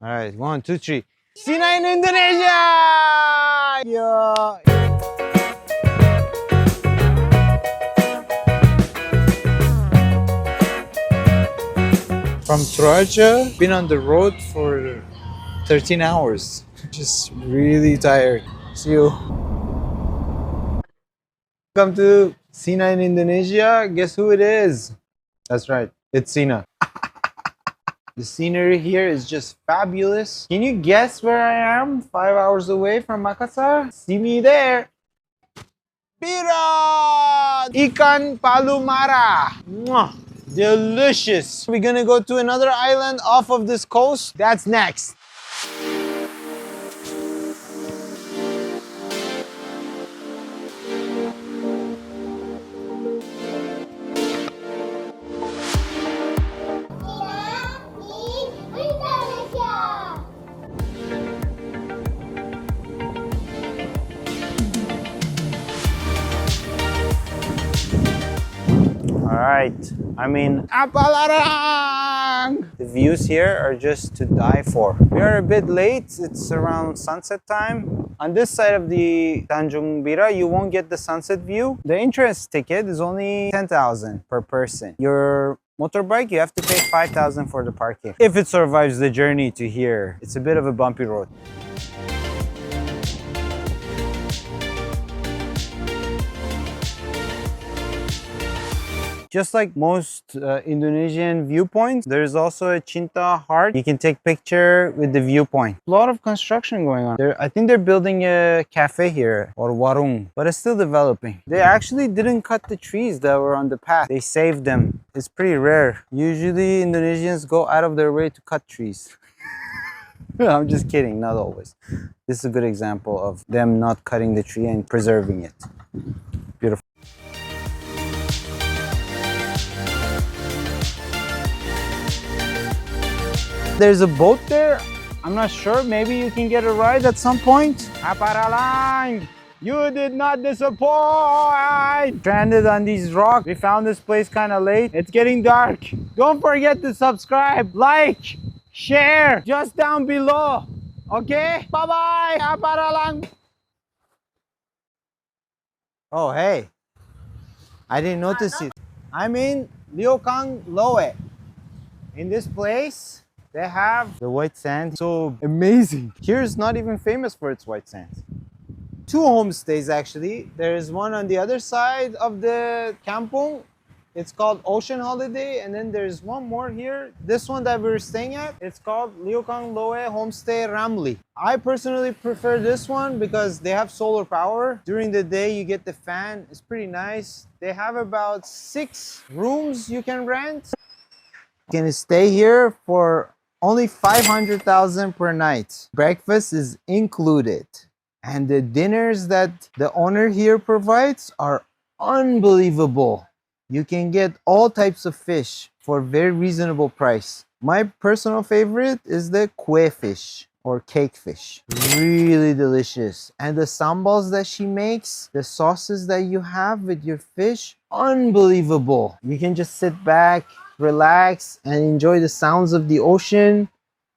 All right, 1, 2, 3. Sina in Indonesia! Yo! From Toraja, been on the road for 13 hours. Just really tired. See you. Welcome to Sina in Indonesia. Guess who it is? That's right, it's Sina. The scenery here is just fabulous. Can you guess where I am? 5 hours away from Makassar? See me there. Bira! Ikan palumara. Mwah. Delicious. We're gonna go to another island off of this coast. That's next. Alright, I'm in Apparalang! The views here are just to die for. We are a bit late, it's around sunset time. On this side of the Tanjung Bira, you won't get the sunset view. The entrance ticket is only 10,000 per person. Your motorbike, you have to pay 5,000 for the parking. If it survives the journey to here, it's a bit of a bumpy road. Just like most Indonesian viewpoints, there's also a Cinta heart. You can take picture with the viewpoint. A lot of construction going on. I think they're building a cafe here, or warung, but it's still developing. They actually didn't cut the trees that were on the path. They saved them. It's pretty rare. Usually Indonesians go out of their way to cut trees. I'm just kidding, not always. This is a good example of them not cutting the tree and preserving it. Beautiful. There's a boat there. I'm not sure. Maybe you can get a ride at some point. Apparalang! You did not disappoint! Stranded on these rocks. We found this place kind of late. It's getting dark. Don't forget to subscribe, like, share, just down below. Okay? Bye-bye! Apparalang! Oh, hey. I didn't notice it. I'm in Liukang Loe. In this place, they have the white sand. So amazing. Here's not even famous for its white sand. 2 homestays actually. There is one on the other side of the kampung. It's called Ocean Holiday. And then there's one more here. This one that we're staying at, it's called Liukang Loe Homestay Ramli. I personally prefer this one because they have solar power. During the day you get the fan. It's pretty nice. They have about 6 rooms you can rent. You can stay here for only 500,000 per night. Breakfast is included. And the dinners that the owner here provides are unbelievable. You can get all types of fish for a very reasonable price. My personal favorite is the kue fish or cake fish. Really delicious. And the sambals that she makes, the sauces that you have with your fish, unbelievable. You can just sit back, relax, and enjoy the sounds of the ocean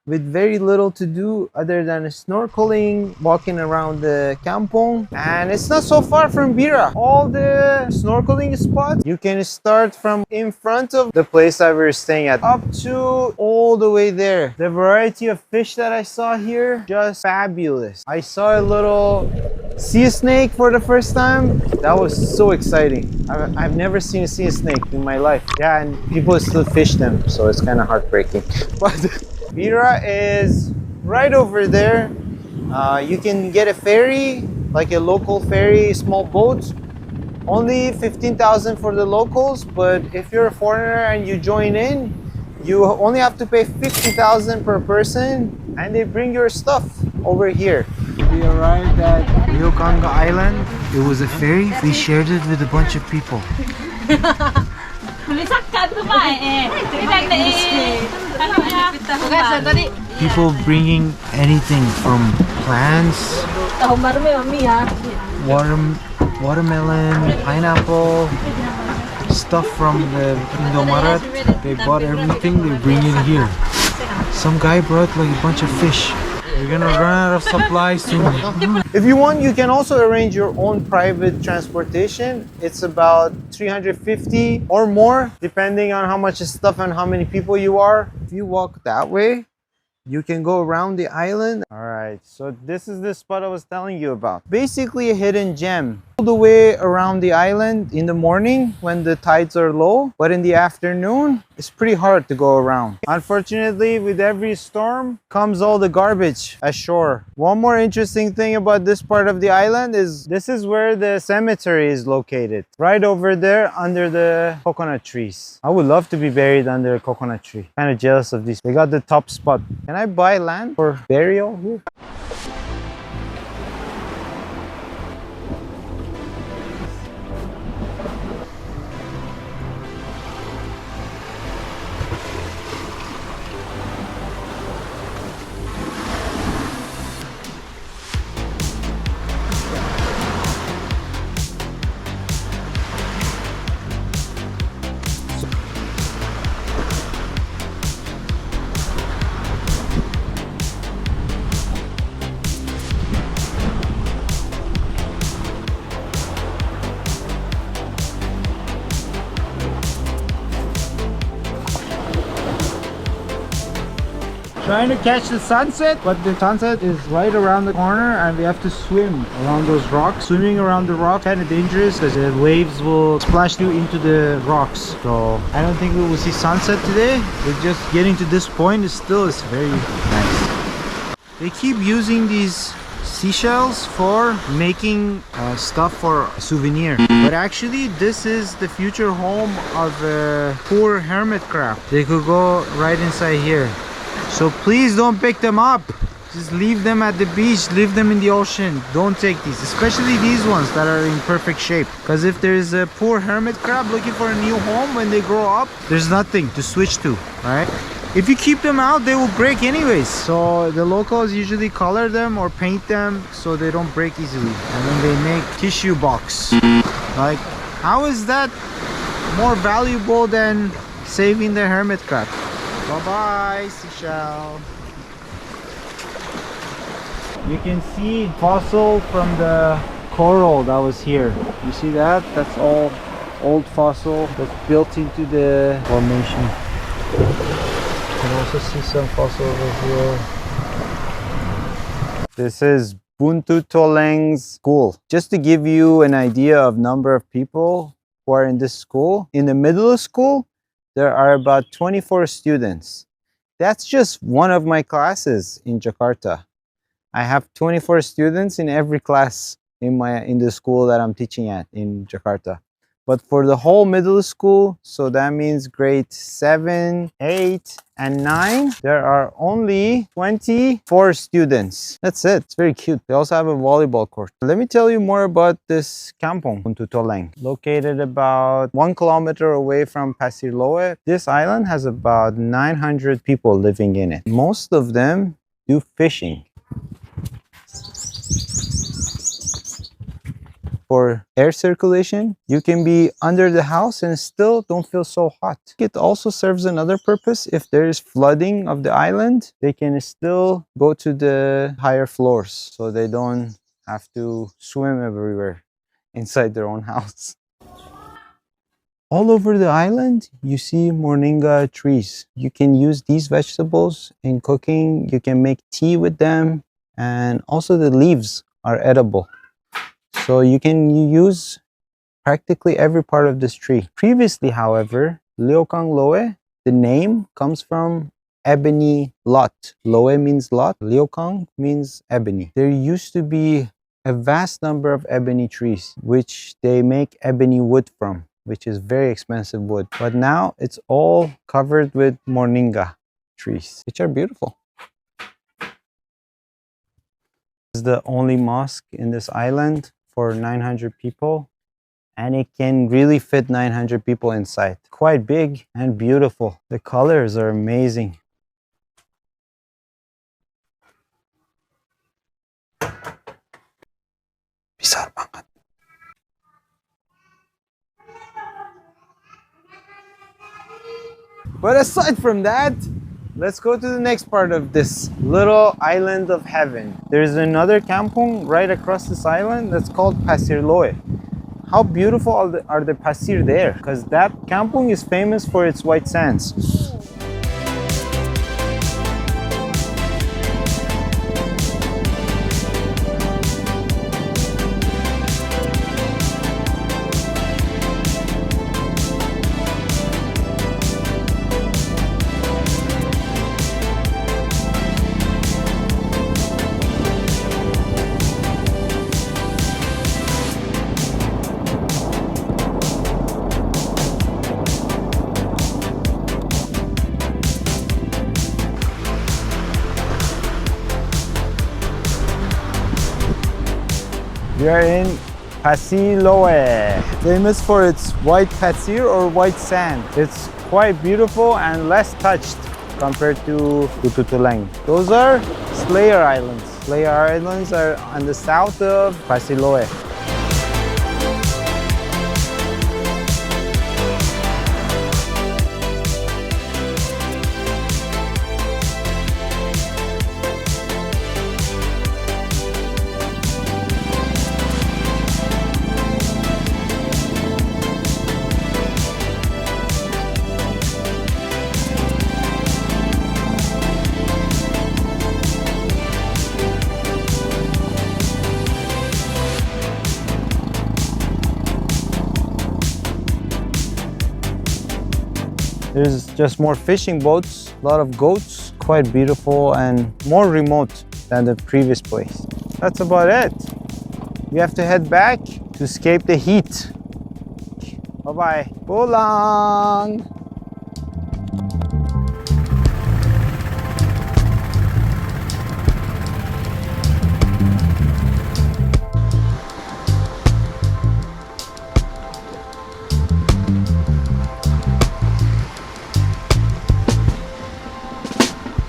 with very little to do other than snorkeling, walking around the kampung. And it's not so far from Bira. All the snorkeling spots, you can start from in front of the place that we're staying at up to all the way there. The variety of fish that I saw here, just fabulous. I saw a little sea snake for the first time. That was so exciting. I've never seen a sea snake in my life. Yeah, and people still fish them, so it's kind of heartbreaking. But Bira is right over there. You can get a ferry, like a local ferry, small boat. Only 15,000 for the locals, but if you're a foreigner and you join in, you only have to pay 50,000 per person, and they bring your stuff over here. We arrived at Liukang Island. It was a ferry. We shared it with a bunch of people. People bringing anything from plants, watermelon, pineapple, stuff from the Indomaret. They bought everything, they bring it here. Some guy brought like a bunch of fish. We're gonna run out of supplies soon. If you want, you can also arrange your own private transportation. It's about 350 or more, depending on how much stuff and how many people you are. If you walk that way, you can go around the island. All right, so this is the spot I was telling you about. Basically a hidden gem. All the way around the island in the morning when the tides are low, but in the afternoon, it's pretty hard to go around. Unfortunately, with every storm comes all the garbage ashore. One more interesting thing about this part of the island is this is where the cemetery is located. Right over there under the coconut trees. I would love to be buried under a coconut tree. Kind of jealous of this. They got the top spot. Can I buy land for burial here? Trying to catch the sunset, but the sunset is right around the corner and we have to swim around those rocks. Swimming around the rock kind of dangerous because the waves will splash you into the rocks. So I don't think we will see sunset today. We're just getting to this point. It's very nice. They keep using these seashells for making stuff for a souvenir, but actually this is the future home of a poor hermit crab. They could go right inside here. So please don't pick them up. Just leave them at the beach, leave them in the ocean. Don't take these, especially these ones that are in perfect shape. Because if there's a poor hermit crab looking for a new home when they grow up, there's nothing to switch to, right? If you keep them out, they will break anyways. So the locals usually color them or paint them so they don't break easily. And then they make tissue box. Like, how is that more valuable than saving the hermit crab? Bye-bye, seashell. You can see fossil from the coral that was here. You see that? That's all old fossil that's built into the formation. You can also see some fossil over here. This is Buntutoleng's school. Just to give you an idea of number of people who are in this school, in the middle school, there are about 24 students. That's just one of my classes in Jakarta. I have 24 students in every class in the school that I'm teaching at in Jakarta. But for the whole middle school, so that means grade 7, 8, and 9, there are only 24 students. That's it. It's very cute. They also have a volleyball court. Let me tell you more about this kampong, Buntutoleng. Located about 1 kilometer away from Pasihlohe. This island has about 900 people living in it. Most of them do fishing. For air circulation, you can be under the house and still don't feel so hot. It also serves another purpose. If there is flooding of the island, they can still go to the higher floors so they don't have to swim everywhere inside their own house. All over the island, you see moringa trees. You can use these vegetables in cooking. You can make tea with them, and also the leaves are edible. So you can use practically every part of this tree. Previously, however, Liukang Loe, the name comes from ebony lot. Loe means lot. Liukang means ebony. There used to be a vast number of ebony trees, which they make ebony wood from, which is very expensive wood. But now it's all covered with moringa trees, which are beautiful. This is the only mosque in this island for 900 people, and it can really fit 900 people inside. Quite big and beautiful. The colors are amazing. Besar banget. But aside from that, Let's go to the next part of this little island of heaven. There's another kampung right across this island that's called Pasihlohe. How beautiful are the pasir there? Because that kampung is famous for its white sands. We are in Pasihlohe, famous for its white pasir or white sand. It's quite beautiful and less touched compared to Tututulang. Those are Slayer Islands. Slayer Islands are on the south of Pasihlohe. There's just more fishing boats, a lot of goats, quite beautiful and more remote than the previous place. That's about it. We have to head back to escape the heat. Bye-bye. Pulang!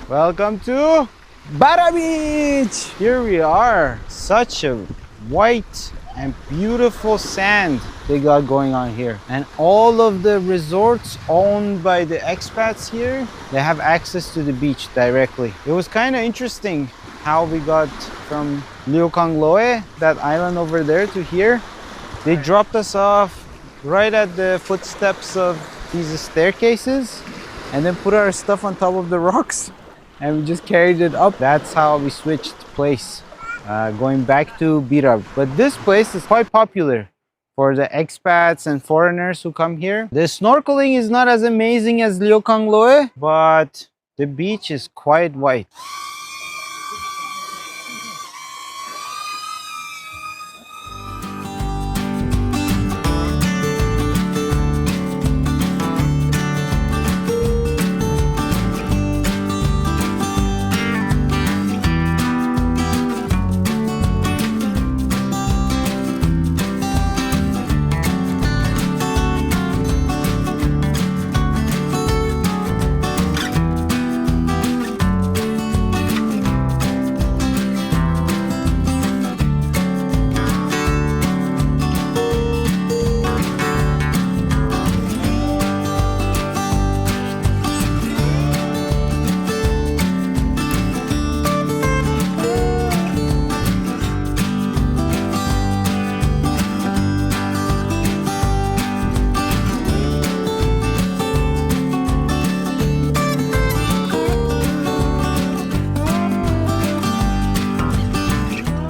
Welcome to Bara Beach! Here we are. Such a white and beautiful sand they got going on here. And all of the resorts owned by the expats here, they have access to the beach directly. It was kind of interesting how we got from Liukang Loe, that island over there, to here. They dropped us off right at the footsteps of these staircases and then put our stuff on top of the rocks. And we just carried it up. That's how we switched place, going back to Bira. But this place is quite popular for the expats and foreigners who come here. The snorkeling is not as amazing as Liukang Loe, but the beach is quite white.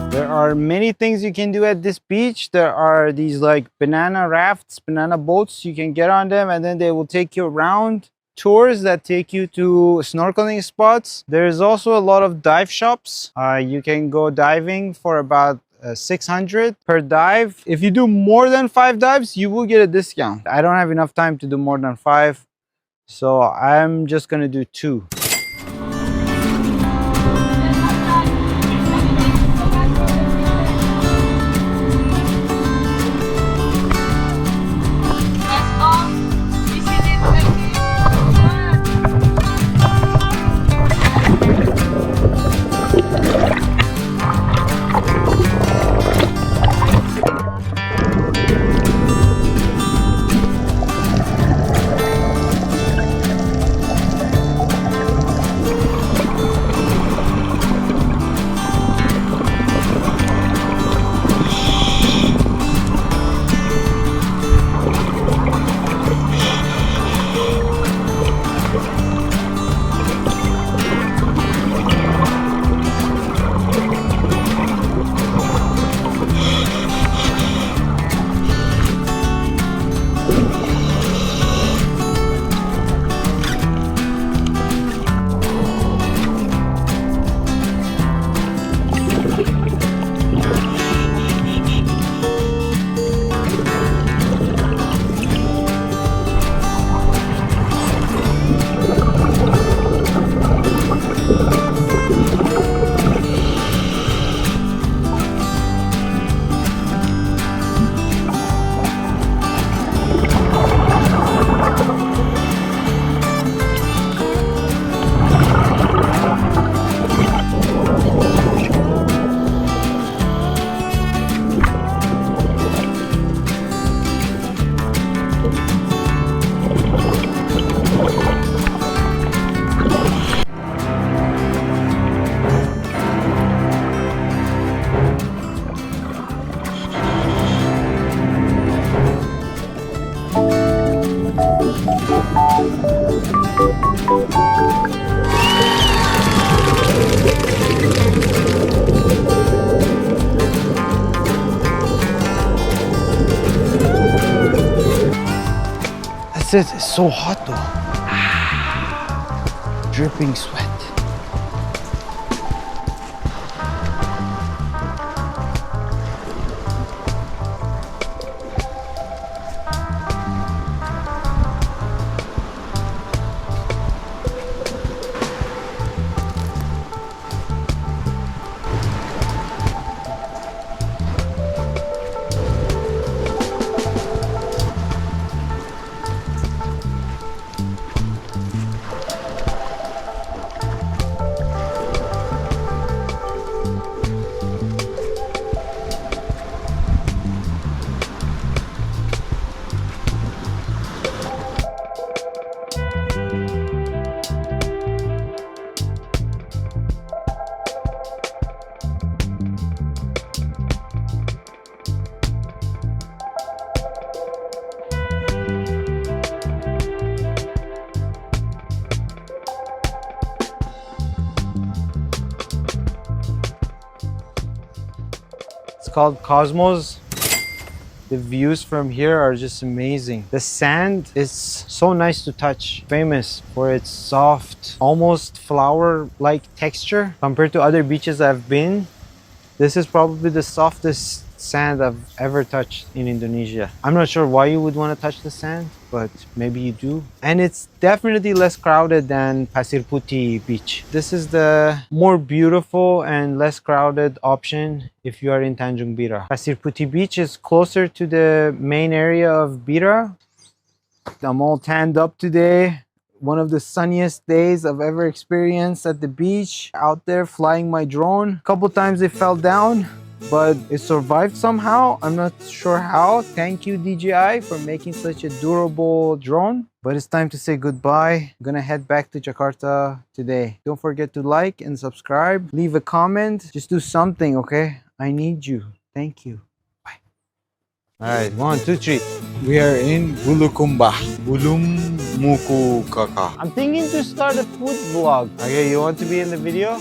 There are many things you can do at this beach. There are these like banana rafts, banana boats. You can get on them and then they will take you around. Tours that take you to snorkeling spots. There's also a lot of dive shops. You can go diving for about 600 per dive. If you do more than 5 dives, you will get a discount. I don't have enough time to do more than 5, so I'm just gonna do 2. says it's so hot though. Dripping sweat. Called Cosmos. The views from here are just amazing. The sand is so nice to touch. Famous for its soft, almost flower-like texture. Compared to other beaches I've been, this is probably the softest sand I've ever touched in Indonesia. I'm not sure why you would want to touch the sand, but maybe you do. And it's definitely less crowded than Pasir Putih beach. This is the more beautiful and less crowded option if you are in Tanjung Bira. Pasir Putih beach is closer to the main area of Bira. I'm all tanned up today. One of the sunniest days I've ever experienced at the beach. Out there flying my drone. A couple times it fell down, but it survived somehow. I'm not sure how. Thank you, DJI, for making such a durable drone. But it's time to say goodbye. I'm gonna head back to Jakarta today. Don't forget to like and subscribe. Leave a comment. Just do something, okay? I need you. Thank you. Bye. All right, 1, 2, 3. We are in Bulukumba. Bulum Muku Kaka. I'm thinking to start a food vlog. Okay, you want to be in the video?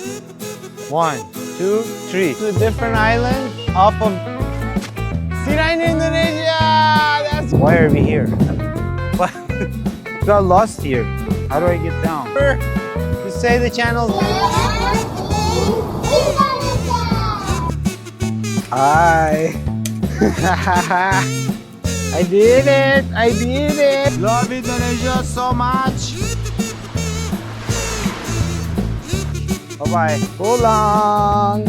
1, 2, 3. To a different island off of Sirain, Indonesia. That's why are we here? What? Got lost here. How do I get down? Just say the channel. Hi. I did it. I did it. Love Indonesia so much. Bye-bye. Pulang.